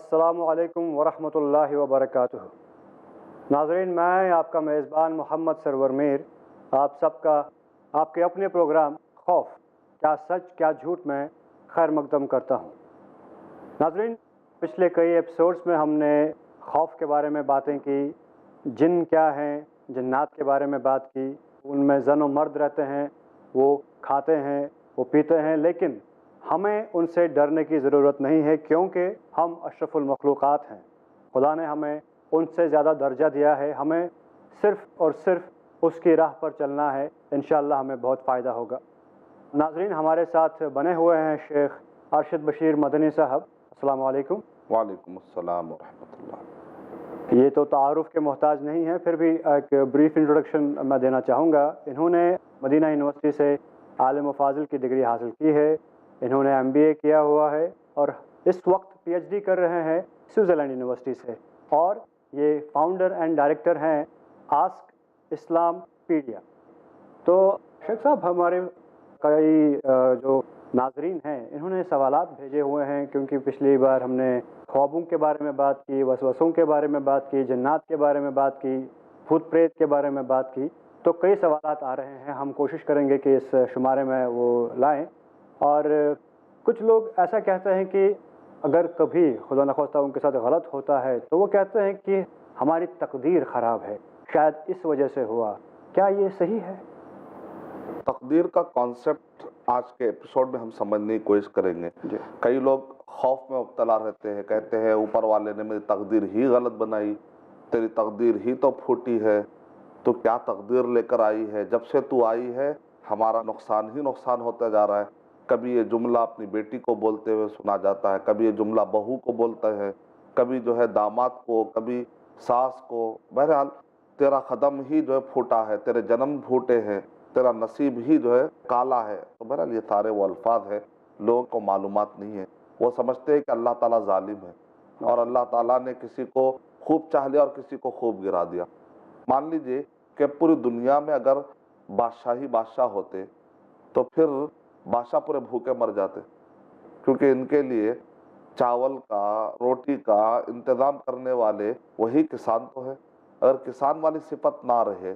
السلام علیکم ورحمۃ اللہ وبرکاتہ۔ ناظرین، میں آپ کا میزبان محمد سرور میر آپ سب کا آپ کے اپنے پروگرام خوف کیا سچ کیا جھوٹ میں خیر مقدم کرتا ہوں۔ ناظرین، پچھلے کئی ایپیسوڈز میں ہم نے خوف کے بارے میں باتیں کی، جن کیا ہیں، جنات کے بارے میں بات کی۔ ان میں زن و مرد رہتے ہیں، وہ کھاتے ہیں، وہ پیتے ہیں، لیکن ہمیں ان سے ڈرنے کی ضرورت نہیں ہے، کیونکہ ہم اشرف المخلوقات ہیں۔ خدا نے ہمیں ان سے زیادہ درجہ دیا ہے، ہمیں صرف اور صرف اس کی راہ پر چلنا ہے، انشاءاللہ ہمیں بہت فائدہ ہوگا۔ ناظرین، ہمارے ساتھ بنے ہوئے ہیں شیخ ارشد بشیر مدنی صاحب۔ السلام علیکم۔ وعلیکم السلام ورحمۃ اللہ۔ یہ تو تعارف کے محتاج نہیں ہے، پھر بھی ایک بریف انٹروڈکشن میں دینا چاہوں گا۔ انہوں نے مدینہ یونیورسٹی سے عالم و فاضل کی ڈگری حاصل کی ہے، انہوں نے MBA کیا ہوا ہے اور اس وقت PhD کر رہے ہیں سوئٹزرلینڈ یونیورسٹی سے، اور یہ فاؤنڈر اینڈ ڈائریکٹر ہیں آسک اسلام پیڈیا۔ تو شیخ صاحب، ہمارے کئی جو ناظرین ہیں انہوں نے سوالات بھیجے ہوئے ہیں، کیونکہ پچھلی بار ہم نے خوابوں کے بارے میں بات کی، وسوسوں کے بارے میں بات کی، جنات کے بارے میں بات کی، بھوت پریت کے بارے میں بات کی، تو کئی سوالات آ رہے ہیں۔ ہم کوشش کریں گے کہ اس شمارے میں وہ لائیں۔ اور کچھ لوگ ایسا کہتے ہیں کہ اگر کبھی خدا نخواستہ ان کے ساتھ غلط ہوتا ہے تو وہ کہتے ہیں کہ ہماری تقدیر خراب ہے، شاید اس وجہ سے ہوا۔ کیا یہ صحیح ہے؟ تقدیر کا کانسیپٹ آج کے ایپیسوڈ میں ہم سمجھنے کی کوشش کریں گے۔ کئی لوگ خوف میں مبتلا رہتے ہیں، کہتے ہیں اوپر والے نے میری تقدیر ہی غلط بنائی، تیری تقدیر ہی تو پھوٹی ہے، تو کیا تقدیر لے کر آئی ہے، جب سے تو آئی ہے ہمارا نقصان ہی نقصان ہوتا جا رہا ہے۔ کبھی یہ جملہ اپنی بیٹی کو بولتے ہوئے سنا جاتا ہے، کبھی یہ جملہ بہو کو بولتا ہے، کبھی جو ہے داماد کو، کبھی ساس کو۔ بہرحال تیرا قدم ہی جو ہے پھوٹا ہے، تیرے جنم پھوٹے ہیں، تیرا نصیب ہی جو ہے کالا ہے۔ تو بہرحال یہ سارے وہ الفاظ ہیں، لوگوں کو معلومات نہیں ہے، وہ سمجھتے ہیں کہ اللہ تعالیٰ ظالم ہے اور اللہ تعالیٰ نے کسی کو خوب چاہ لیا اور کسی کو خوب گرا دیا۔ مان لیجئے کہ پوری دنیا میں اگر بادشاہ ہوتے تو پھر بادشاہ پورے بھوکے مر جاتے، کیونکہ ان کے لیے چاول کا، روٹی کا انتظام کرنے والے وہی کسان تو ہے۔ اگر کسان والی صفت نہ رہے،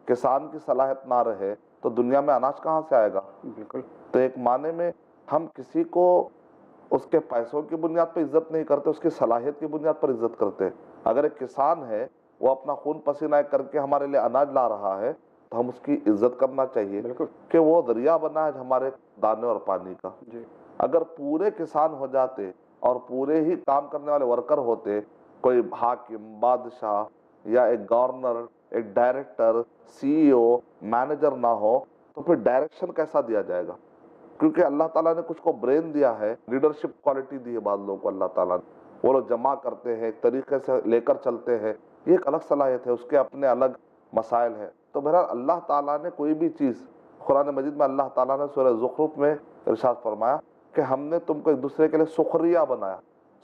کسان کی صلاحیت نہ رہے، تو دنیا میں اناج کہاں سے آئے گا؟ بالکل۔ تو ایک معنی میں ہم کسی کو اس کے پیسوں کی بنیاد پر عزت نہیں کرتے، اس کی صلاحیت کی بنیاد پر عزت کرتے ہیں۔ اگر ایک کسان ہے، وہ اپنا خون پسینہ کر کے ہمارے لیے اناج لا رہا ہے، تو ہم اس کی عزت کرنا چاہیے کہ وہ ذریعہ بنا ہے ہمارے دانے اور پانی کا۔ اگر پورے کسان ہو جاتے اور پورے ہی کام کرنے والے ورکر ہوتے، کوئی حاکم، بادشاہ یا ایک گورنر، ایک ڈائریکٹر، CEO، مینیجر نہ ہو، تو پھر ڈائریکشن کیسا دیا جائے گا؟ کیونکہ اللہ تعالیٰ نے کچھ کو برین دیا ہے، لیڈرشپ کوالٹی دی ہے بعض لوگوں کو اللہ تعالیٰ نے، وہ لوگ جمع کرتے ہیں، ایک طریقے سے لے کر چلتے ہیں، یہ ایک الگ صلاحیت ہے، اس کے اپنے الگ مسائل ہیں۔ تو بہرحال اللہ تعالیٰ نے کوئی بھی چیز، قرآن مجید میں اللہ تعالیٰ نے سورہ زخرف میں ارشاد فرمایا کہ ہم نے تم کو ایک دوسرے کے لیے سخریہ بنایا۔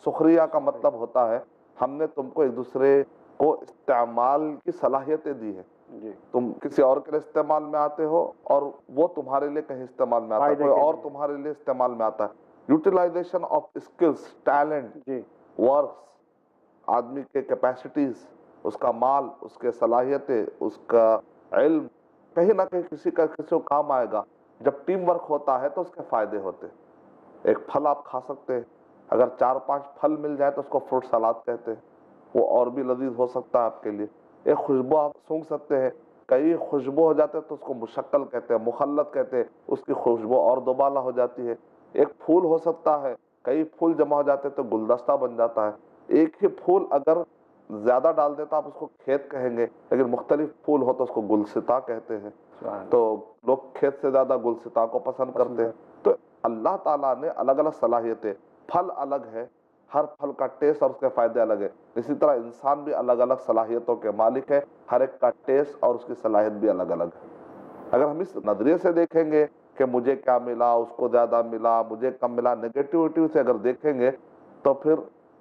سخریہ کا مطلب ہوتا ہے ہم نے تم کو ایک دوسرے کو استعمال کی صلاحیتیں دی ہیں۔ تم کسی اور کے لیے استعمال میں آتے ہو اور وہ تمہارے لیے کہیں استعمال میں آتا ہے، کوئی اور تمہارے لیے استعمال میں آتا ہے۔ Utilization of skills, talent, works, آدمی کے کیپیسٹیز، اس کا مال، اس کے صلاحیتیں، اس کا علم، کہیں نہ کہیں کسی کو کام آئے گا۔ جب ٹیم ورک ہوتا ہے تو اس کے فائدے ہوتے ہیں۔ ایک پھل آپ کھا سکتے ہیں، اگر 4-5 پھل مل جائے تو اس کو فروٹ سلاد کہتے ہیں، وہ اور بھی لذیذ ہو سکتا ہے آپ کے لیے۔ ایک خوشبو آپ سونگھ سکتے ہیں، کئی خوشبو ہو جاتے ہیں تو اس کو مشکل کہتے ہیں، مخلط کہتے ہیں، اس کی خوشبو اور دوبالا ہو جاتی ہے۔ ایک پھول ہو سکتا ہے، کئی پھول جمع ہو جاتے ہیں تو گلدستہ بن جاتا ہے۔ ایک ہی پھول اگر زیادہ ڈال دیتا آپ اس کو کھیت کہیں گے، لیکن مختلف پھول ہو تو اس کو گلستا کہتے ہیں۔ تو لوگ کھیت سے زیادہ گلستا کو پسند کرتے ہیں۔ تو اللہ تعالیٰ نے الگ الگ صلاحیتیں، پھل الگ ہے، ہر پھل کا ٹیسٹ اور اس کے فائدے الگ ہے، اسی طرح انسان بھی الگ الگ صلاحیتوں کے مالک ہے، ہر ایک کا ٹیسٹ اور اس کی صلاحیت بھی الگ الگ ہے۔ اگر ہم اس نظریے سے دیکھیں گے کہ مجھے کیا ملا، اس کو زیادہ ملا، مجھے کم ملا، نیگیٹیوٹی سے اگر دیکھیں گے تو پھر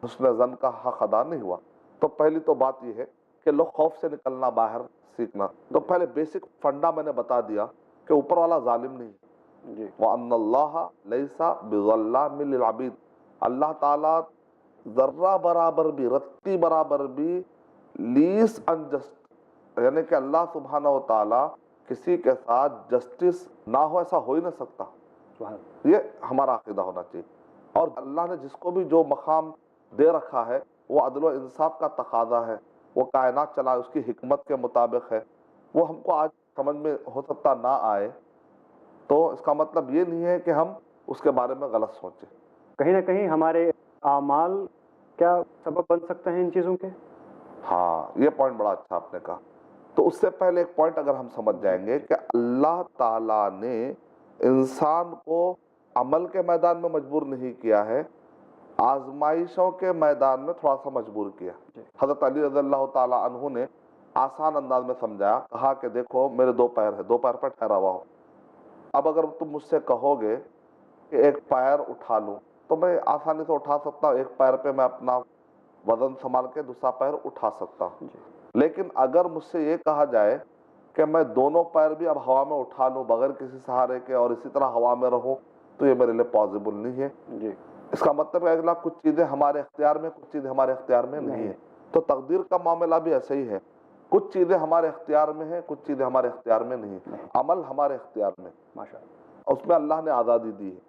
حسن ظن کا حق ادا نہیں ہوا۔ تو پہلی تو بات یہ ہے کہ لوگ خوف سے نکلنا، باہر سیکھنا۔ تو پہلے بیسک فنڈا میں نے بتا دیا کہ اوپر والا ظالم نہیں ہے، وَأَنَّ اللَّهَ لَيْسَ بِظَلَّامٍ لِلْعَبِيدِ، اللہ تعالیٰ ذرہ برابر بھی، رتی برابر بھی لیس انجسٹ، یعنی کہ اللہ سبحانہ و تعالیٰ کسی کے ساتھ جسٹس نہ ہو، ایسا ہو ہی نہیں سکتا. یہ ہمارا عقیدہ ہونا چاہیے. اور اللہ نے جس کو بھی جو مقام دے رکھا ہے وہ عدل و انصاف کا تقاضا ہے، وہ کائنات چلا اس کی حکمت کے مطابق ہے. وہ ہم کو آج سمجھ میں ہو سکتا نہ آئے، تو اس کا مطلب یہ نہیں ہے کہ ہم اس کے بارے میں غلط سوچیں. کہیں نہ کہیں ہمارے اعمال کیا سبب بن سکتے ہیں ان چیزوں کے؟ ہاں، یہ پوائنٹ بڑا اچھا آپ نے کہا. تو اس سے پہلے ایک پوائنٹ اگر ہم سمجھ جائیں گے کہ اللہ تعالیٰ نے انسان کو عمل کے میدان میں مجبور نہیں کیا ہے، آزمائشوں کے میدان میں تھوڑا سا مجبور کیا. حضرت علی رضی اللہ تعالیٰ عنہ نے آسان انداز میں سمجھایا، کہا کہ دیکھو میرے دو پیر ہیں، دو پیر پر ٹھہرا ہوا ہو. اب اگر تم مجھ سے کہو گے کہ ایک پیر اٹھا لوں تو میں آسانی سے اٹھا سکتا ہوں، ایک پیر پہ میں اپنا وزن سنبھال کے دوسرا پیر اٹھا سکتا ہوں. لیکن اگر مجھ سے یہ کہا جائے کہ میں دونوں پیر بھی اب ہوا میں اٹھا لوں بغیر کسی سہارے کے اور اسی طرح ہوا میں رہوں، تو یہ میرے لیے پاسبل نہیں ہے. اس کا مطلب ہے اگلا کچھ چیزیں ہمارے اختیار میں، کچھ چیزیں ہمارے اختیار میں نہیں ہے. تو تقدیر کا معاملہ بھی ایسے ہی ہے، کچھ چیزیں ہمارے اختیار میں ہیں، کچھ چیزیں ہمارے اختیار میں نہیں. عمل ہمارے اختیار میں، اس میں اللہ نے آزادی دی ہے.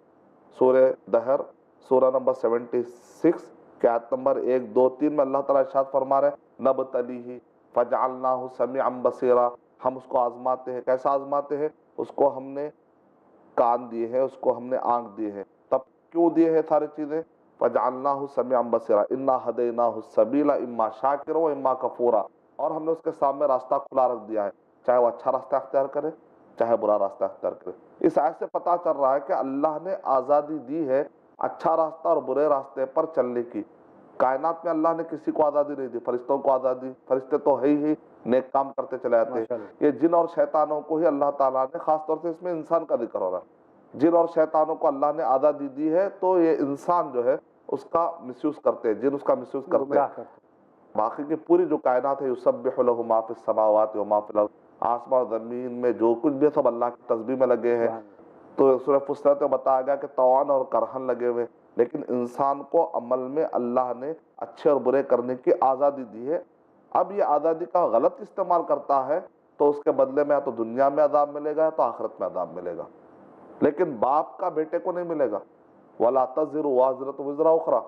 سورہ دہر سورہ نمبر 76 کی آیت نمبر 1 2 3 میں اللہ تعالیٰ ارشاد فرما رہے ہیں، نبتلیہ فجعلناہ سمیعا بصیرا. ہم اس کو آزماتے ہیں. کیسا آزماتے ہیں؟ اس کو ہم نے کان دیے ہیں، اس کو ہم نے آنکھ دیے ہیں. تب کیوں دیے ہیں ساری چیزیں؟ فجعلناہ سمیعا بصیرا انا ہدیناہ السبیل اما شاکرا و اما کفورا. اور ہم نے اس کے سامنے راستہ کھلا رکھ دیا ہے، چاہے وہ اچھا راستہ اختیار کرے چاہے برا راستہ اختیار کرے. اس آیت سے پتہ چل رہا ہے کہ اللہ نے آزادی دی ہے اچھا راستہ اور برے راستے پر چلنے کی. کائنات میں اللہ نے کسی کو آزادی نہیں دی. فرشتوں کو آزادی، فرشتے تو ہے ہی نیک کام کرتے چلے جاتے ہیں. یہ جن اور شیطانوں کو ہی اللہ تعالیٰ نے، خاص طور سے اس میں انسان کا ذکر ہو رہا ہے، جن اور شیطانوں کو اللہ نے آزادی دی ہے، تو یہ انسان جو ہے اس کا مس یوز کرتے ہیں، جن اس کا مس یوز کرتے ہیں. باقی کی پوری جو کائنات ہے یسبح لہ ما فی السماوات و ما فی الارض، آسمان و زمین میں جو کچھ بھی ہے سب اللہ کی تسبیح میں لگے ہیں. تو سورہ فصلت میں بتایا گیا کہ طوعاً اور کرہن لگے ہوئے. لیکن انسان کو عمل میں اللہ نے اچھے اور برے کرنے کی آزادی دی ہے. اب یہ آزادی کا غلط استعمال کرتا ہے تو اس کے بدلے میں یا تو دنیا میں عذاب ملے گا یا تو آخرت میں عذاب ملے گا. لیکن باپ کا بیٹے کو نہیں ملے گا. وَلَا تَزِرُ وَازِرَةٌ وِزْرَ أُخْرَىٰ،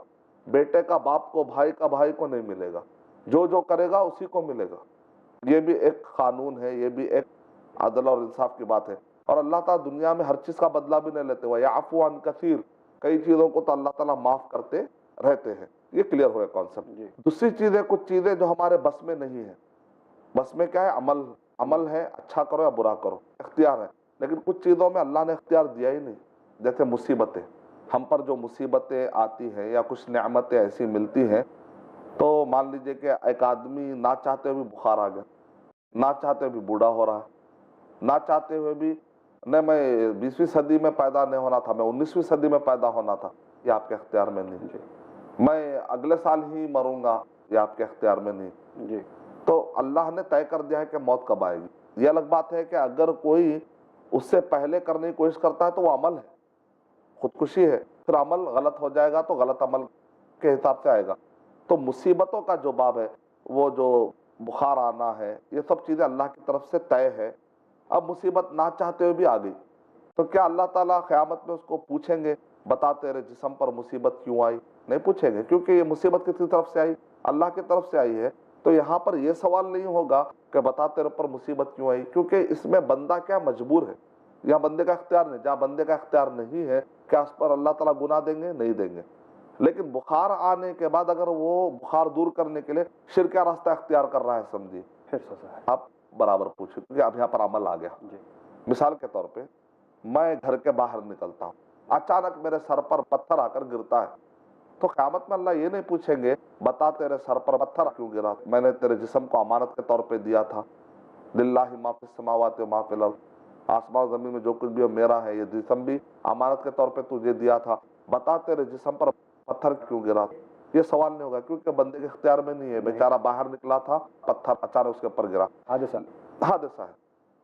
بیٹے کا باپ کو، بھائی کا بھائی کو نہیں ملے گا. جو کرے گا اسی کو ملے گا. یہ بھی ایک قانون ہے، یہ بھی ایک عدل اور انصاف کی بات ہے. اور اللہ تعالیٰ دنیا میں ہر چیز کا بدلہ بھی نہیں لیتے. وَيَعْفُو عَنْ كَثِيرٍ، کئی چیزوں کو تو اللہ تعالیٰ معاف کرتے رہتے ہیں. یہ کلیئر ہوئے کانسیپٹ. دوسری چیز ہے، کچھ چیزیں جو ہمارے بس میں نہیں ہیں. بس میں کیا ہے؟ عمل ہے، اچھا کرو یا برا کرو، اختیار ہے. لیکن کچھ چیزوں میں اللہ نے اختیار دیا ہی نہیں. جیسے مصیبتیں، ہم پر جو مصیبتیں آتی ہیں یا کچھ نعمتیں ایسی ملتی ہیں، تو مان لیجئے کہ ایک آدمی نہ چاہتے ہوئے بھی بخار آ گیا، نہ چاہتے ہوئے بھی بوڑھا ہو رہا ہے، نہ چاہتے ہوئے بھی نہیں میں 20ویں صدی میں پیدا نہیں ہونا تھا، میں 19ویں صدی میں پیدا ہونا تھا، یہ آپ کے اختیار میں نہیں. میں اگلے سال ہی مروں گا، یہ آپ کے اختیار میں نہیں. تو اللہ نے طے کر دیا ہے کہ موت کب آئے گی. یہ الگ بات ہے کہ اگر کوئی اس سے پہلے کرنے کی کوشش کرتا ہے تو وہ عمل ہے، خودکشی ہے. پھر عمل غلط ہو جائے گا تو غلط عمل کے حساب سے آئے گا. تو مصیبتوں کا جو باب ہے، وہ جو بخار آنا ہے، یہ سب چیزیں اللہ کی طرف سے طے ہے. اب مصیبت نہ چاہتے ہوئے بھی آ گئی تو کیا اللہ تعالیٰ قیامت میں اس کو پوچھیں گے بتا تیرے جسم پر مصیبت کیوں آئی؟ نہیں پوچھیں گے، کیونکہ یہ مصیبت کس کی طرف سے آئی؟ اللہ کی طرف سے آئی ہے. تو یہاں پر یہ سوال نہیں ہوگا کہ بتا تیرے پر مصیبت کیوں آئی، کیونکہ اس میں بندہ کیا مجبور ہے، یہاں بندے کا اختیار نہیں. جہاں بندے کا اختیار نہیں ہے، کیا اس پر اللہ تعالیٰ گناہ دیں گے؟ نہیں دیں گے. لیکن بخار آنے کے بعد اگر وہ بخار دور کرنے کے لیے شرک کا راستہ اختیار کر رہا ہے، سمجھیے آپ برابر پوچھیں، کیونکہ اب یہاں پر عمل آ گیا. مثال کے طور پہ میں گھر کے باہر نکلتا ہوں، اچانک میرے سر پر پتھر آ کر گرتا ہے، تو قیامت میں اللہ یہ نہیں پوچھیں گے بتا تیرے سر پر پتھر کیوں گرا؟ میں نے تیرے جسم کو امانت کے طور پہ دیا تھا. للہ ما فی السماوات و ما فی الارض، آسمان و زمین میں جو کچھ بھی ہے میرا ہے. یہ جسم بھی امانت کے طور پہ تجھے دیا تھا، بتا تیرے جسم پر پتھر کیوں گرا؟ یہ سوال نہیں ہوگا، کیونکہ بندے کے اختیار میں نہیں ہے. بیچارہ باہر نکلا تھا، پتھر اچانک اس کے اوپر گرا، حادثہ ہے.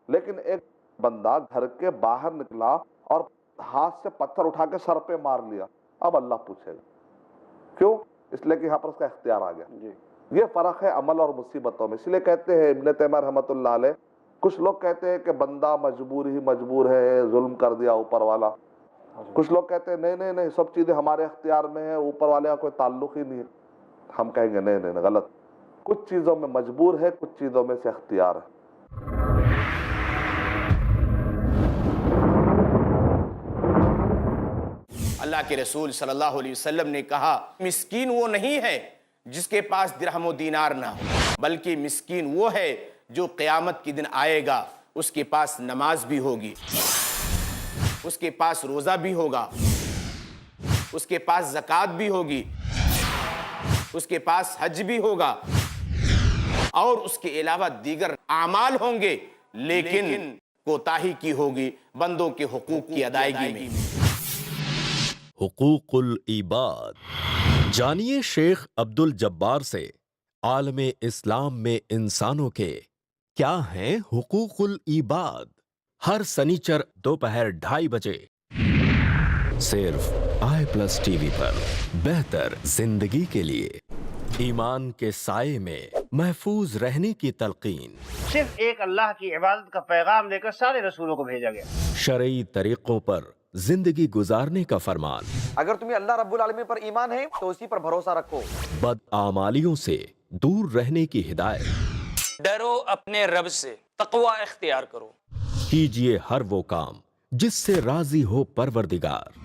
لیکن ایک بندہ گھر کے باہر نکلا اور ہاتھ سے پتھر اٹھا کے سر پہ مار لیا، اب اللہ پوچھے گا. کیوں؟ اس لیے کہ یہاں پر اس کا اختیار آ گیا. جی یہ فرق ہے عمل اور مصیبتوں میں. اس لیے کہتے ہیں ابن تیمیہ رحمۃ اللہ علیہ، کچھ لوگ کہتے ہیں کہ بندہ مجبور ہی مجبور ہے، ظلم کر دیا اوپر والا. کچھ لوگ کہتے ہیں نہیں نہیں نہیں، سب چیزیں ہمارے اختیار میں ہیں، اوپر والے کا کوئی تعلق ہی نہیں ہے. ہم کہیں گے نہیں نہیں نہیں، غلط. کچھ چیزوں میں مجبور ہے، کچھ چیزوں میں سے اختیار ہے. اللہ کے رسول صلی اللہ علیہ وسلم نے کہا مسکین وہ نہیں ہے جس کے پاس درہم و دینار نہ ہو، بلکہ مسکین وہ ہے جو قیامت کے دن آئے گا، اس کے پاس نماز بھی ہوگی، اس کے پاس روزہ بھی ہوگا، اس کے پاس زکوٰۃ بھی ہوگی، اس کے پاس حج بھی ہوگا، اور اس کے علاوہ دیگر اعمال ہوں گے، لیکن کوتاہی کی ہوگی بندوں کے حقوق کی ادائیگی میں. حقوق العباد. جانیے شیخ عبد الجبار سے عالم اسلام میں انسانوں کے کیا ہیں حقوق العباد. ہر سنیچر دوپہر 2:30 بجے صرف i+TV پر. بہتر زندگی کے لیے ایمان کے سائے میں محفوظ رہنے کی تلقین. صرف ایک اللہ کی عبادت کا پیغام لے کر سارے رسولوں کو بھیجا گیا. شرعی طریقوں پر زندگی گزارنے کا فرمان. اگر تمہیں اللہ رب العالمین پر ایمان ہے تو اسی پر بھروسہ رکھو. بدعمالیوں سے دور رہنے کی ہدایت. ڈرو اپنے رب سے، تقوی اختیار کرو. کیجئے ہر وہ کام جس سے راضی ہو پروردگار.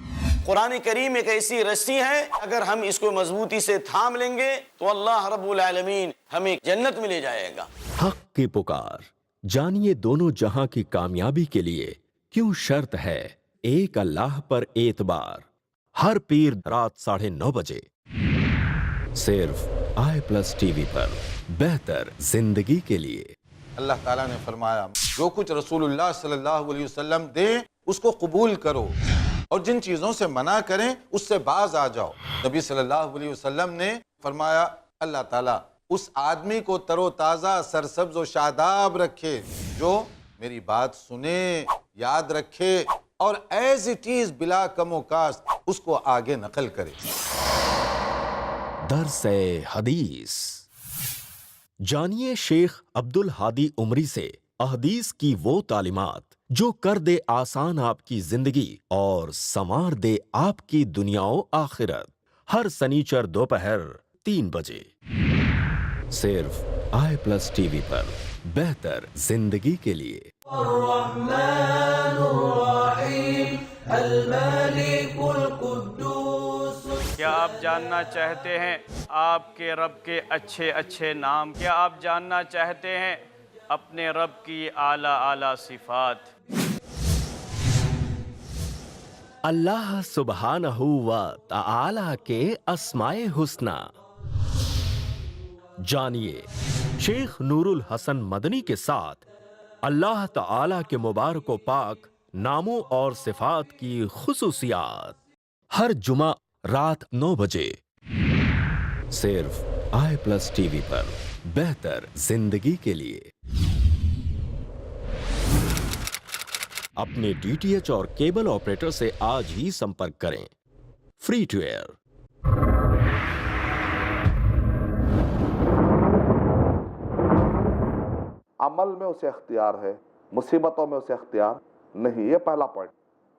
قرآن کریم ایک ایسی رسی ہے، اگر ہم اس کو مضبوطی سے تھام لیں گے تو اللہ رب العالمین ہمیں جنت میں لے جائے گا. حق کی پکار. جانیے دونوں جہاں کی کامیابی کے لیے کیوں شرط ہے ایک اللہ پر اعتبار. ہر پیر رات 9:30 بجے صرف i+TV پر. بہتر زندگی کے لیے. اللہ تعالیٰ نے فرمایا جو کچھ رسول اللہ صلی اللہ علیہ وسلم دیں اس کو قبول کرو، اور جن چیزوں سے منع کریں اس سے باز آ جاؤ. نبی صلی اللہ علیہ وسلم نے فرمایا اللہ تعالیٰ اس آدمی کو تر و تازہ، سرسبز و شاداب رکھے جو میری بات سنے، یاد رکھے اور ایز اٹ از بلا کم و کاست اس کو آگے نقل کرے. درس حدیث. جانیے شیخ عبد الہادی عمری سے احادیث کی وہ تعلیمات جو کر دے آسان آپ کی زندگی اور سنوار دے آپ کی دنیا و آخرت. ہر سنیچر دوپہر 3 بجے صرف i+TV پر. بہتر زندگی کے لیے. کیا آپ جاننا چاہتے ہیں آپ کے رب کے اچھے اچھے نام؟ کیا آپ جاننا چاہتے ہیں اپنے رب کی اعلیٰ اعلیٰ صفات؟ اللہ سبحانہ و تعالی کے اسماء حسنی. جانیے شیخ نور الحسن مدنی کے ساتھ اللہ تعالی کے مبارک و پاک ناموں اور صفات کی خصوصیات. ہر جمعہ رات 9 بجے صرف i+TV پر. بہتر زندگی کے لیے. اپنے DTH اور کیبل آپریٹر سے آج ہی سمپرک کریں. Free to air. عمل میں اسے اختیار ہے، مصیبتوں میں اسے اختیار نہیں. یہ پہلا پوائنٹ.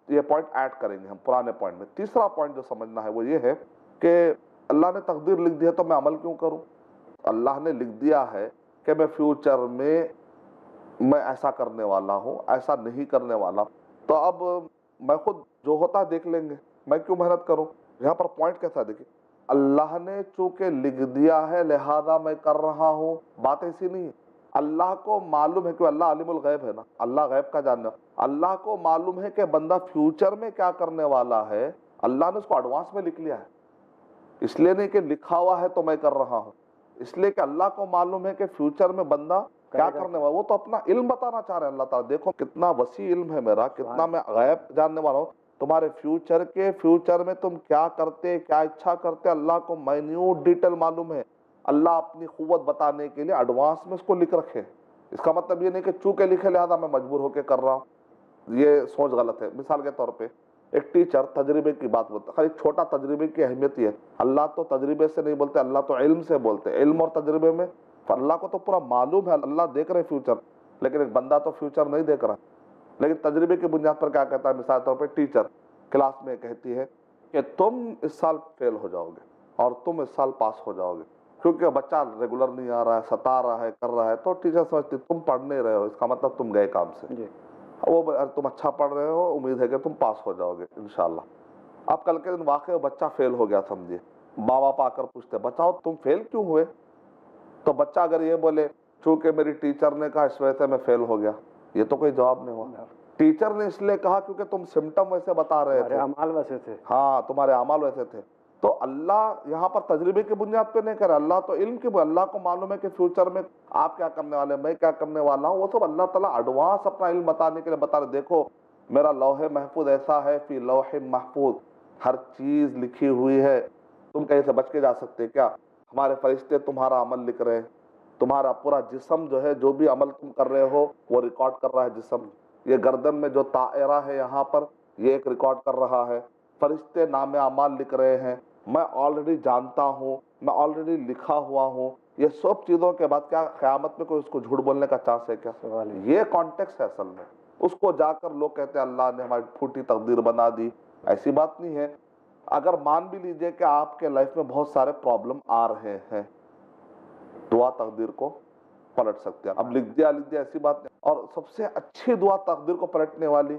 یہ پوائنٹ ایڈ کریں گے ہم پرانے پوائنٹ میں. تیسرا پوائنٹ جو سمجھنا ہے وہ یہ ہے کہ اللہ نے تقدیر لکھ دی ہے تو میں عمل کیوں کروں؟ اللہ نے لکھ دیا ہے کہ میں فیوچر میں ایسا کرنے والا ہوں، ایسا نہیں کرنے والا، تو اب میں خود جو ہوتا دیکھ لیں گے، میں کیوں محنت کروں؟ یہاں پر پوائنٹ کیسا دیکھیں، اللہ نے چونکہ لکھ دیا ہے لہذا میں کر رہا ہوں. بات ایسی نہیں ہے. اللہ کو معلوم ہے کہ اللہ عالم الغیب ہے نا، اللہ غیب کا جاننا. اللہ کو معلوم ہے کہ بندہ فیوچر میں کیا کرنے والا ہے. اللہ نے اس کو ایڈوانس میں لکھ لیا ہے. اس لیے نہیں کہ لکھا ہوا ہے تو میں کر رہا ہوں، اس لیے کہ اللہ کو معلوم ہے کہ فیوچر میں بندہ کیا کرنے والا. وہ تو اپنا علم بتانا چاہ رہے ہیں اللہ تعالیٰ. دیکھو کتنا وسیع علم ہے میرا، کتنا میں غیب جاننے والا ہوں. تمہارے فیوچر میں تم کیا کرتے، کیا اچھا کرتے، اللہ کو مائنیوٹ ڈیٹیل معلوم ہے. اللہ اپنی قوت بتانے کے لیے ایڈوانس میں اس کو لکھ رکھے. اس کا مطلب یہ نہیں کہ چونکہ لکھے لہذا میں مجبور ہو کے کر رہا ہوں. یہ سوچ غلط ہے. مثال کے طور پہ ایک ٹیچر تجربے کی بات بولتا ہے، خالی چھوٹا تجربے کی اہمیت یہ ہے، اللہ تو تجربے سے نہیں بولتے، اللہ تو علم سے بولتے، علم اور تجربے میں اللہ کو تو پورا معلوم ہے، اللہ دیکھ رہے فیوچر، لیکن ایک بندہ تو فیوچر نہیں دیکھ رہا. لیکن تجربے کی بنیاد پر کیا کہتا ہے، مثال طور پہ ٹیچر کلاس میں کہتی ہے کہ تم اس سال فیل ہو جاؤ گے اور تم اس سال پاس ہو جاؤ گے، کیونکہ بچہ ریگولر نہیں آ رہا ہے، ستا رہا ہے، کر رہا ہے، تو ٹیچر سمجھتی تم پڑھ نہیں رہے ہو، اس کا مطلب تم گئے کام سے. وہ تم اچھا پڑھ رہے ہو، امید ہے کہ تم پاس ہو جاؤ گے انشاءاللہ. اب کل کے دن واقع بچہ فیل ہو گیا سمجھیے، ماں باپ آ کر پوچھتے بچہ تم فیل کیوں ہوئے؟ تو بچہ اگر یہ بولے چونکہ میری ٹیچر نے کہا اس وجہ سے میں فیل ہو گیا، یہ تو کوئی جواب نہیں ہوا. ٹیچر نے اس لیے کہا کیونکہ تم سمٹم ویسے بتا رہے تھے، اعمال ویسے تھے، ہاں تمہارے اعمال ویسے تھے. تو اللہ یہاں پر تجربے کی بنیاد پہ نہیں کرے، اللہ تو علم کی، اللہ کو معلوم ہے کہ فیوچر میں آپ کیا کرنے والے ہیں، میں کیا کرنے والا ہوں، وہ سب اللہ تعالیٰ ایڈوانس اپنا علم بتانے کے لیے بتا رہے. دیکھو میرا لوح محفوظ ایسا ہے، فی لوح محفوظ ہر چیز لکھی ہوئی ہے، تم کہیں سے بچ کے جا سکتے کیا؟ ہمارے فرشتے تمہارا عمل لکھ رہے ہیں، تمہارا پورا جسم جو ہے جو بھی عمل تم کر رہے ہو وہ ریکارڈ کر رہا ہے جسم. یہ گردن میں جو طائرہ ہے یہاں پر یہ ایک ریکارڈ کر رہا ہے، فرشتے نام اعمال لکھ رہے ہیں، میں آلریڈی جانتا ہوں، میں آلریڈی لکھا ہوا ہوں. یہ سب چیزوں کے بعد کیا قیامت میں کوئی اس کو جھوٹ بولنے کا چانس ہے کیا؟ یہ کانٹیکس ہے اصل میں. اس کو جا کر لوگ کہتے ہیں اللہ نے ہماری پھوٹی تقدیر بنا دی، ایسی بات نہیں ہے. اگر مان بھی لیجئے کہ آپ کے لائف میں بہت سارے پرابلم آ رہے ہیں، دعا تقدیر کو پلٹ سکتے ہیں. اب لکھ دیا ایسی بات نہیں. اور سب سے اچھی دعا تقدیر کو پلٹنے والی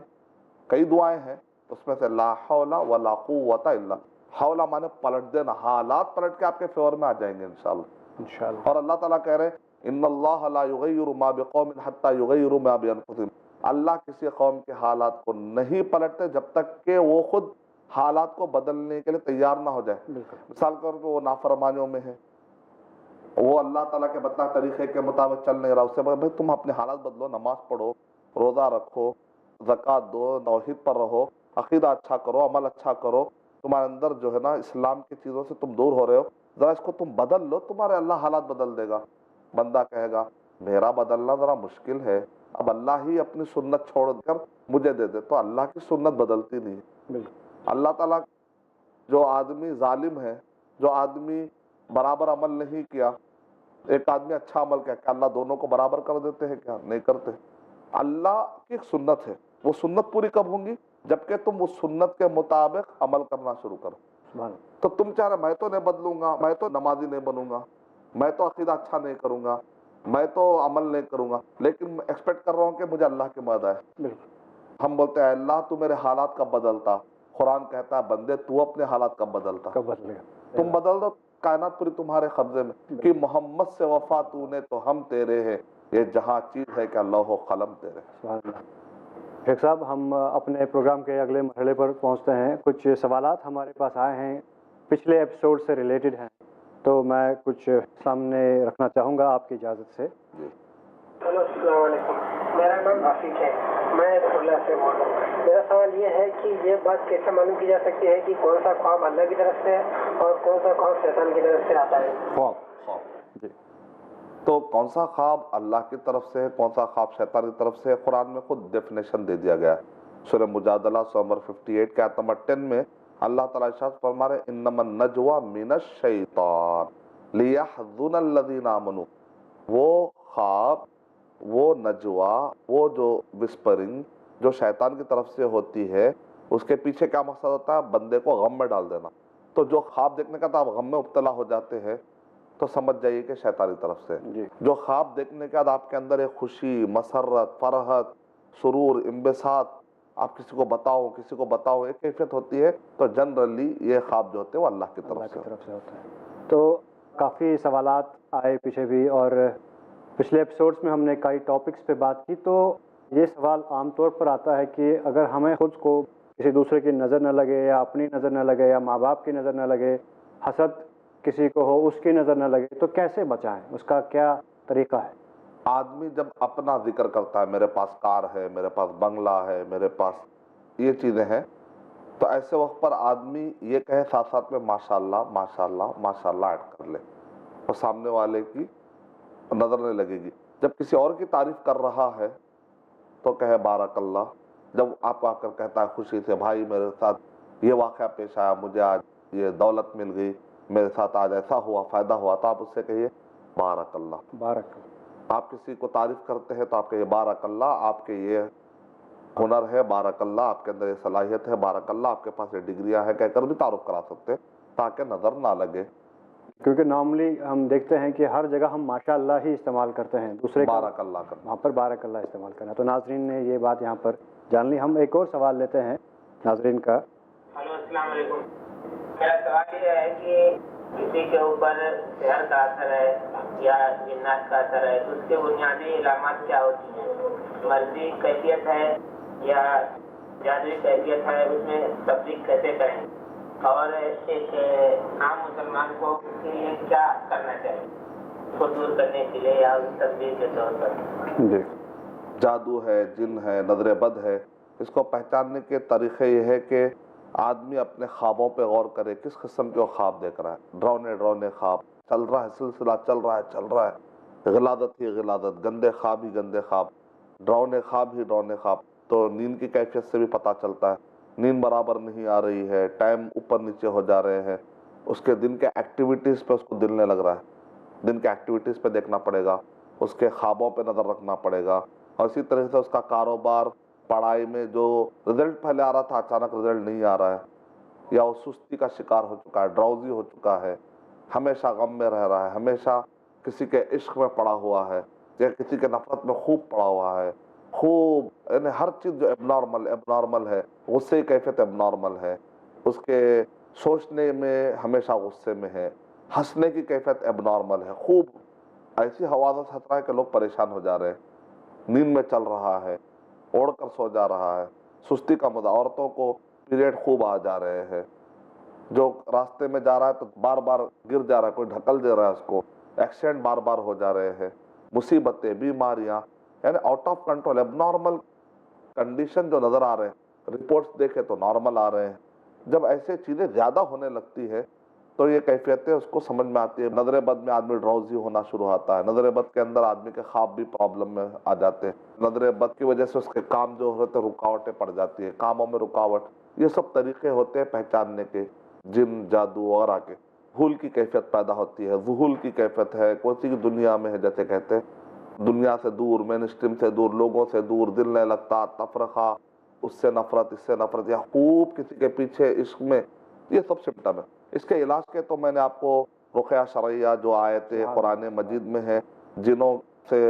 کئی دعائیں ہیں، اس میں سے لا حول ولا قوت الا، حولا مانے پلٹ دینا، حالات پلٹ کے آپ کے فیور میں آ جائیں گے انشاءاللہ. اور اللہ تعالیٰ کہہ رہے ہیں ان اللہ لا یغیر ما بقوم حتی یغیروا ما بانفسہم، اللہ کسی قوم کے حالات کو نہیں پلٹتے جب تک کہ وہ خود حالات کو بدلنے کے لیے تیار نہ ہو جائے. مثال کے طور پہ وہ نافرمانیوں میں ہے، وہ اللہ تعالیٰ کے بتائے طریقے کے مطابق چل نہیں رہا، اس سے بھائی تم اپنے حالات بدلو، نماز پڑھو، روزہ رکھو، زکوٰۃ دو، توحید پر رہو، عقیدہ اچھا کرو، عمل اچھا کرو، تمہارے اندر جو ہے نا اسلام کی چیزوں سے تم دور ہو رہے ہو، ذرا اس کو تم بدل لو، تمہارے اللہ حالات بدل دے گا. بندہ کہے گا میرا بدلنا ذرا مشکل ہے، اب اللہ ہی اپنی سنت چھوڑ کر مجھے دے دے، تو اللہ کی سنت بدلتی نہیں ہے. اللہ تعالیٰ جو آدمی ظالم ہے، جو آدمی برابر عمل نہیں کیا، ایک آدمی اچھا عمل کیا، کہ اللہ دونوں کو برابر کر دیتے ہیں کیا؟ نہیں کرتے. اللہ کی ایک سنت ہے، وہ سنت پوری کب ہوں گی؟ جبکہ تم اس سنت کے مطابق عمل کرنا شروع کرو. تو تم چاہ رہے میں تو نہیں بدلوں گا، میں تو نمازی نہیں بنوں گا، میں تو عقیدہ اچھا نہیں کروں گا، میں تو عمل نہیں کروں گا، لیکن میں ایکسپیکٹ کر رہا ہوں کہ مجھے اللہ کی مدد ہے. ہم بولتے ہیں اللہ تو میرے حالات کب بدلتا؟ قرآن کہتا ہے بندے تو اپنے حالات کب بدلتا؟ تم بدل دو، کائنات پوری تمہارے قبضے میں. کہ محمد سے وفا تو نے تو ہم تیرے ہیں، یہ جہاں چیز ہے کہ لوح و قلم تیرے. شیخ صاحب ہم اپنے پروگرام کے اگلے مرحلے پر پہنچتے ہیں. کچھ سوالات ہمارے پاس آئے ہیں پچھلے ایپیسوڈ سے ریلیٹڈ ہیں، تو میں کچھ سامنے رکھنا چاہوں گا آپ کی اجازت سے. ہلو السلام علیکم، میرا نام عافیق ہے، میں اللہ سے بول رہا ہوں. میرا سوال یہ ہے کہ یہ بات کیسے معلوم کی جا سکتی ہے کہ کون سا خواب اللہ کی طرف سے اور کون سا خواب شیطان کی طرف سے آتا ہے؟ خواب جی، تو کون سا خواب اللہ کی طرف سے ہے، کون سا خواب شیطان کی طرف سے ہے، قرآن میں خود ڈیفینیشن دے دیا گیا ہے. سورہ مجادلہ سورہ نمبر 58 کے آیت نمبر 10 میں اللہ تعالیٰ ارشاد فرما رہے انما النجوى من الشیطان لیحزن الذین آمنوا. وہ خواب، وہ نجوا، وہ جو وسپرنگ جو شیطان کی طرف سے ہوتی ہے، اس کے پیچھے کیا مقصد ہوتا ہے؟ بندے کو غم میں ڈال دینا. تو جو خواب دیکھنے کا تو آپ غم میں مبتلا ہو جاتے ہیں تو سمجھ جائیے کہ شیطانی طرف سے. جو خواب دیکھنے کے بعد آپ کے اندر ایک خوشی، مسرت، فرحت، سرور، انبساط، آپ کسی کو بتاؤ ایک کیفیت ہوتی ہے، تو جنرلی یہ خواب جو ہوتے ہیں وہ اللہ کی طرف سے ہوتا ہے. تو کافی سوالات آئے پیچھے بھی، اور پچھلے ایپیسوڈز میں ہم نے کئی ٹاپکس پہ بات کی. تو یہ سوال عام طور پر آتا ہے کہ اگر ہمیں خود کو کسی دوسرے کی نظر نہ لگے، یا اپنی نظر نہ لگے، یا ماں باپ کی نظر نہ لگے، حسد کسی کو ہو اس کی نظر نہ لگے، تو کیسے بچائیں؟ اس کا کیا طریقہ ہے؟ آدمی جب اپنا ذکر کرتا ہے، میرے پاس کار ہے، میرے پاس بنگلہ ہے، میرے پاس یہ چیزیں ہیں، تو ایسے وقت پر آدمی یہ کہے ساتھ ساتھ میں ماشاءاللہ ماشاءاللہ ماشاءاللہ ایڈ کر لے، اور سامنے والے کی نظر نہیں لگے گی. جب کسی اور کی تعریف کر رہا ہے تو کہے بارک اللہ، جب آپ آ کر کہتا ہے خوشی سے بھائی میرے ساتھ یہ واقعہ پیش آیا, مجھے آج یہ دولت مل گئی, میرے ساتھ آج ایسا ہوا, فائدہ ہوا, تو آپ اس سے کہیے بارک اللہ. بارک. آپ کسی کو تعریف کرتے ہیں تو آپ کہیے بارک اللہ, آپ کے یہ ہنر ہے, بارک اللہ آپ کے اندر یہ صلاحیت ہے, بارک اللہ آپ کے پاس یہ ڈگریاں ہیں, کہہ کر بھی تعارف کرا سکتے ہیں تاکہ نظر نہ لگے. کیونکہ نارملی ہم دیکھتے ہیں کہ ہر جگہ ہم ماشاء اللہ ہی استعمال کرتے ہیں, دوسرے کا بارک اللہ کرنا, وہاں پر بارک اللہ استعمال کرنا. تو ناظرین نے یہ بات یہاں پر جان لی. ہم ایک اور سوال لیتے ہیں ناظرین کا. ہلو السلام علیکم. میرا سوال یہ ہے کہ کسی کے اوپر سحر کا اثر ہے یا جنات کا اثر ہے تو اس کے بنیادی علامات کیا ہوتی ہیں؟ مرضی کیفیت ہے یا جادوئی کیفیت ہے, اس میں تفریق کیسے کریں, اور ایک عام مسلمان کو اس کے لیے کیا کرنا چاہیے اس کو دور کرنے کے لیے یا تفریح کے طور پر؟ جی, جادو ہے, جن ہے, نظر بد ہے, اس کو پہچاننے کے طریقے یہ ہے کہ آدمی اپنے خوابوں پہ غور کرے, کس قسم کے وہ خواب دیکھ رہا ہے. ڈرونے خواب چل رہا ہے, سلسلہ چل رہا ہے, غلادت ہی غلادت, گندے خواب ہی گندے خواب, ڈرونے خواب. تو نیند کی کیفیت سے بھی پتہ چلتا ہے, نیند برابر نہیں آ رہی ہے, ٹائم اوپر نیچے ہو جا رہے ہیں, اس کے دن کے ایکٹیویٹیز پہ اس کو دل نہیں لگ رہا ہے, دن کے ایکٹیویٹیز پہ دیکھنا پڑے گا, اس کے خوابوں پہ نظر رکھنا پڑے گا. اور اسی طرح سے اس کا کاروبار, پڑھائی میں جو رزلٹ پہلے آ رہا تھا اچانک رزلٹ نہیں آ رہا ہے, یا وہ سستی کا شکار ہو چکا ہے, ڈراؤزی ہو چکا ہے, ہمیشہ غم میں رہ رہا ہے, ہمیشہ کسی کے عشق میں پڑا ہوا ہے, یا کسی کے نفرت میں خوب پڑا ہوا ہے, خوب یعنی ہر چیز جو اب نارمل ہے, غصے کی کیفیت اب نارمل ہے, اس کے سوچنے میں ہمیشہ غصے میں ہے, ہنسنے کی کیفیت اب نارمل ہے, خوب ایسی حوادث ہنس رہا ہے کہ لوگ پریشان ہو جا رہے ہیں, نیند میں چل رہا ہے, اوڑھ کر سو جا رہا ہے, سستی کا مزہ, عورتوں کو پیریڈ خوب آ جا رہے ہیں, جو راستے میں جا رہا ہے تو بار بار گر جا رہا ہے, کوئی ڈھکل دے رہا ہے اس کو, ایکسیڈنٹ بار بار ہو جا رہے ہیں, مصیبتیں, بیماریاں, یعنی آؤٹ آف کنٹرول, اب نارمل کنڈیشن جو نظر آ رہے ہیں, رپورٹس دیکھے تو نارمل آ رہے ہیں. جب ایسے چیزیں زیادہ ہونے لگتی ہے تو یہ کیفیتیں اس کو سمجھ میں آتی ہے. نظر بد میں آدمی ڈراؤزی ہونا شروع ہوتا ہے, نظر بد کے اندر آدمی کے خواب بھی پرابلم میں آ جاتے ہیں, نظر بد کی وجہ سے اس کے کام جو ہوتے ہیں رکاوٹیں پڑ جاتی ہیں, کاموں میں رکاوٹ. یہ سب طریقے ہوتے ہیں پہچاننے کے, جن جادو وغیرہ کے. بھول کی کیفیت پیدا ہوتی ہے, ذہول کی کیفیت ہے, کوئی سی دنیا میں ہے, جیسے کہتے ہیں دنیا سے دور, مین اسٹریم سے دور, لوگوں سے دور, دل نہیں لگتا, تفرقہ, اس سے نفرت, اس سے نفرت, یا خوب کسی کے پیچھے عشق میں, یہ سب سمٹم ہے. اس کے علاج کے تو میں نے آپ کو رقیہ شرعیہ جو آیتیں قرآن مجید میں ہیں, جنوں سے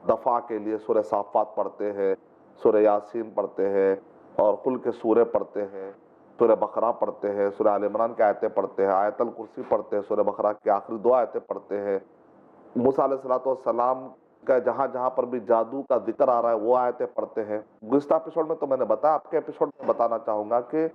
دفاع کے لیے سورہ صافات پڑھتے ہیں, سورہ یاسین پڑھتے ہیں, اور قل کے سورے پڑھتے ہیں, سورہ بقرہ پڑھتے ہیں, سورہ آل عمران کی آیتیں پڑھتے ہیں, آیت الکرسی پڑھتے ہیں, سورہ بقرہ کی آخری 2 آیتیں پڑھتے ہیں, موسیٰ علیہ السلام کا جہاں جہاں پر بھی جادو کا ذکر آ رہا ہے وہ آیتیں پڑھتے ہیں. گزشتہ ایپیسوڈ میں تو میں نے بتایا, آپ کے ایپیسوڈ میں بتانا چاہوں گا کہ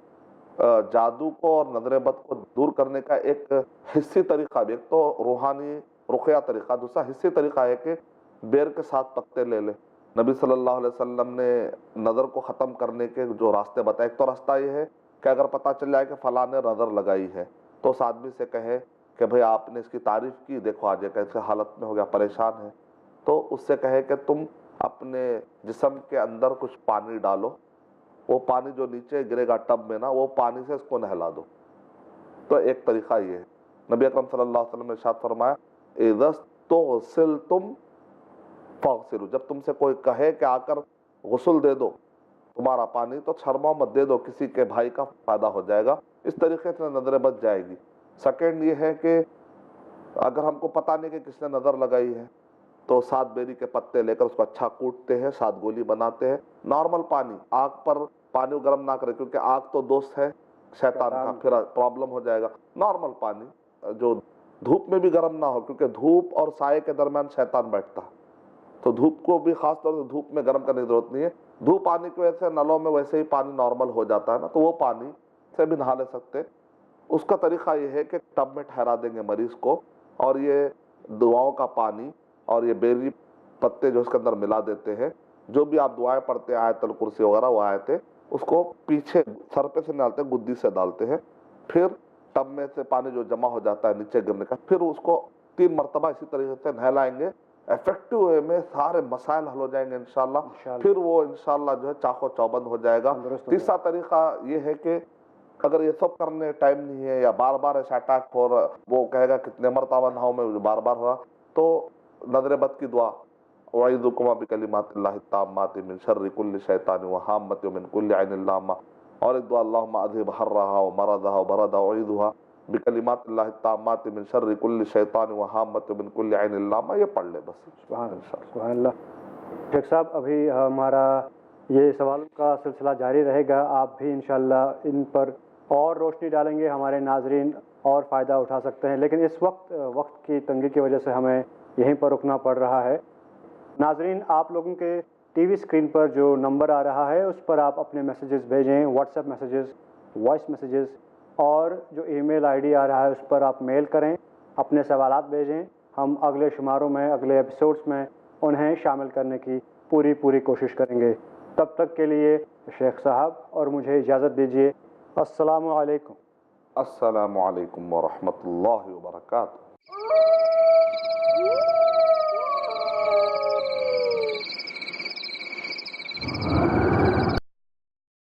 جادو کو اور نظر بد کو دور کرنے کا ایک حصی طریقہ بھی, ایک تو روحانی رقیہ طریقہ, دوسرا حصی طریقہ ہے کہ بیر کے 7 پتے لے لے. نبی صلی اللہ علیہ وسلم نے نظر کو ختم کرنے کے جو راستے بتائے, ایک تو راستہ یہ ہے کہ اگر پتہ چل جائے کہ فلاں نے نظر لگائی ہے تو اس آدمی سے کہے کہ بھئی آپ نے اس کی تعریف کی, دیکھو آج کیسے حالت میں ہو گیا, پریشان ہے, تو اس سے کہے کہ تم اپنے جسم کے اندر کچھ پانی ڈالو, وہ پانی جو نیچے گرے گا ٹب میں نا, وہ پانی سے اس کو نہلا دو. تو ایک طریقہ یہ ہے. نبی اکرم صلی اللہ علیہ وسلم نے ارشاد فرمایا اذا استغسلتم فاغسلوا, جب تم سے کوئی کہے کہ آ کر غسل دے دو تمہارا پانی, تو چھرماؤ مت, دے دو, کسی کے بھائی کا فائدہ ہو جائے گا. اس طریقے سے نظر بچ جائے گی. سیکنڈ یہ ہے کہ اگر ہم کو پتہ نہیں کہ کس نے نظر لگائی ہے تو 7 بیری کے پتے لے کر اس کو اچھا کوٹتے ہیں, 7 گولی بناتے ہیں, نارمل پانی, آگ پر پانی گرم نہ کرے کیونکہ آگ تو دوست ہے شیطان کا, پھر پرابلم ہو جائے گا. نارمل پانی جو دھوپ میں بھی گرم نہ ہو, کیونکہ دھوپ اور سائے کے درمیان شیطان بیٹھتا ہے, تو دھوپ کو بھی خاص طور سے دھوپ میں گرم کرنے کی ضرورت نہیں ہے. دھوپ آنے کی وجہ سے نلوں میں ویسے ہی پانی نارمل ہو جاتا ہے نا, تو وہ پانی سے بھی نہا لے سکتے. اس کا طریقہ یہ ہے کہ ٹب میں ٹھہرا دیں گے مریض کو, اور یہ دعاؤں کا پانی اور یہ بیری پتے جو اس کے اندر ملا دیتے ہیں, جو بھی آپ دعائیں پڑھتے ہیں, آیت الکرسی وغیرہ وہ آیتیں, اس کو پیچھے سر پہ سے ڈالتے ہیں, گدی سے ڈالتے ہیں, پھر ٹب میں سے پانی جو جمع ہو جاتا ہے نیچے گرنے کا, پھر اس کو 3 مرتبہ اسی طریقے سے نہلائیں گے, افیکٹو وے میں سارے مسائل حل ہو جائیں گے انشاءاللہ. پھر وہ انشاءاللہ جو ہے چاقو چوبند ہو جائے گا. تیسرا طریقہ یہ ہے کہ اگر یہ سب کرنے ٹائم نہیں ہے یا بار بار ایسا اٹیک ہو رہا, وہ کہے گا کتنے مرتبہ نہاؤں میں بار بار ہو رہا, تو نظر بد کی دعا اعوذکما بکلمات اللہ التامات من شر کل شیطان وہامۃ ومن کل عین لامہ, اور ایک دعا اللہم اذہب حرہا ومرضہا وبردہا اعوذھا بکلمات اللہ التامات من شر کل شیطان وہامۃ ومن کل عین لامہ. یہ پڑھ لے بس. سبحان اللہ. شیخ صاحب ابھی ہمارا یہ سوال کا سلسلہ جاری رہے گا, آپ بھی انشاءاللہ ان پر اور روشنی ڈالیں گے, ہمارے ناظرین اور فائدہ اٹھا سکتے ہیں, لیکن اس وقت کی تنگی کی وجہ سے ہمیں یہیں پر رکنا پڑ رہا ہے. ناظرین, آپ لوگوں کے ٹی وی اسکرین پر جو نمبر آ رہا ہے اس پر آپ اپنے میسیجز بھیجیں, WhatsApp messages, voice messages, اور جو ای میل آئی ڈی آ رہا ہے اس پر آپ میل کریں, اپنے سوالات بھیجیں. ہم اگلے شماروں میں, اگلے ایپیسوڈز میں انہیں شامل کرنے کی پوری کوشش کریں گے. تب تک کے لیے شیخ صاحب اور مجھے اجازت دیجیے. السلام علیکم. السلام علیکم ورحمۃ اللہ وبرکاتہ.